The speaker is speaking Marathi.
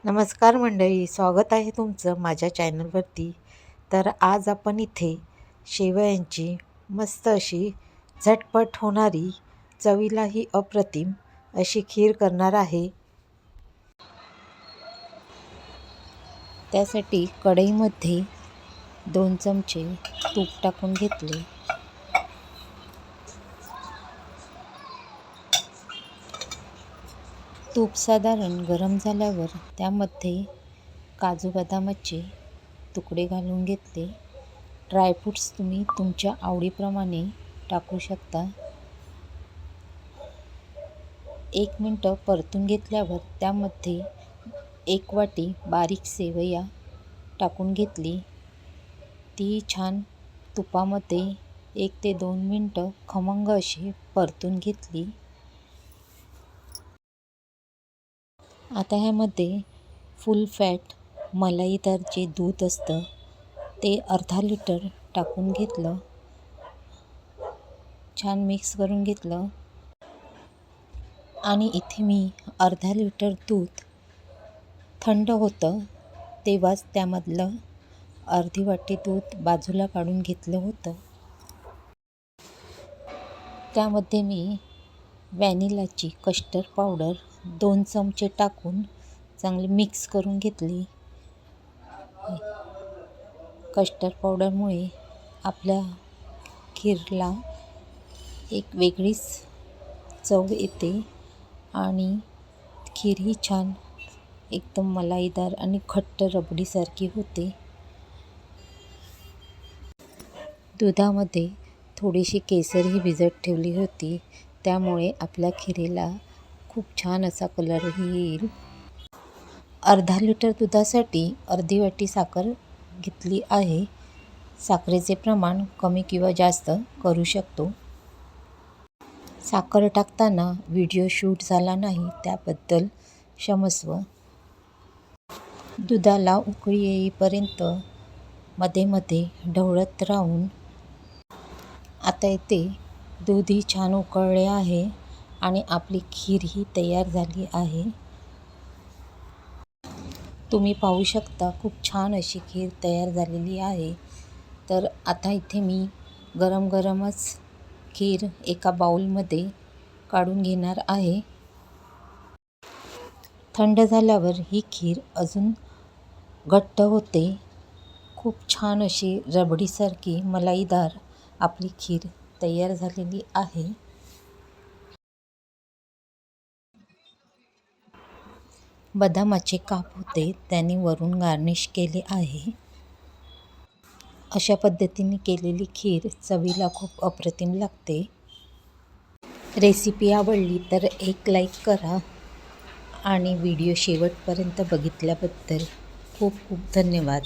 नमस्कार मंडळी, स्वागत आहे तुमचं माझ्या चॅनलवरती. तर आज आपण इथे शेवयांची मस्त अशी झटपट होणारी, चवीलाही अप्रतिम अशी खीर करणार आहे. त्यासाठी कढईमध्ये 2 चमचे तूप टाकून घेतले. तूप साधारण गरम झाल्यावर त्यामध्ये काजू बदामाचे तुकडे घालून घेतले. ड्रायफ्रूट्स तुम्ही तुमच्या आवडीप्रमाणे टाकू शकता. 1 मिनिट परतून घेतल्यावर त्यामध्ये 1 वाटी बारीक सेवया टाकून घेतली. ती छान तुपामध्ये 1 ते 2 मिनिटं खमंग अशी परतून घेतली. आता ह्यामध्ये फुल फॅट मलाईदार जे दूध असतं ते अर्धा लिटर टाकून घेतलं. छान मिक्स करून घेतलं आणि इथे मी अर्धा लिटर दूध थंड होतं तेव्हाच त्यामधलं अर्धी वाटी दूध बाजूला काढून घेतलं होतं. त्यामध्ये मी व्हॅनिलाची कस्टर्ड पावडर 2 चमचे टाकून चांगली मिक्स करून घेतली. कस्टर्ड पावडरमुळे आपल्या खीरला एक वेगळीच चव येते आणि खीर ही छान एकदम मलाईदार आणि घट्ट रबडीसारखी होते. दुधामध्ये थोडीशी केसरही भिजत ठेवली होती, त्यामुळे आपल्या खिरीला खूप छान असा कलरही येईल. अर्धा लिटर दुधासाठी अर्धी वाटी साखर घेतली आहे. साखरेचे प्रमाण कमी किंवा जास्त करू शकतो. साखर टाकताना व्हिडिओ शूट झाला नाही त्याबद्दल क्षमस्व. दुधाला उकळी येईपर्यंत मध्ये मध्ये ढवळत राहून आता इथे दूधही छान उकळले आहे आणि आपली खीरही तयार झाली आहे. तुम्ही पाहू शकता खूप छान अशी खीर तयार झालेली आहे. तर आता इथे मी गरम गरमच खीर एका बाउलमध्ये काढून घेणार आहे. थंड झाल्यावर ही खीर अजून घट्ट होते. खूप छान अशी रबडीसारखी मलाईदार आपली खीर तयार झालेली आहे. बदामाचे काप होते त्याने वरून गार्निश केले आहे. अशा पद्धतीने केलेली खीर चवीला खूप अप्रतिम लागते. रेसिपी आवडली तर एक लाईक करा आणि व्हिडिओ शेवटपर्यंत बघितल्याबद्दल खूप खूप धन्यवाद.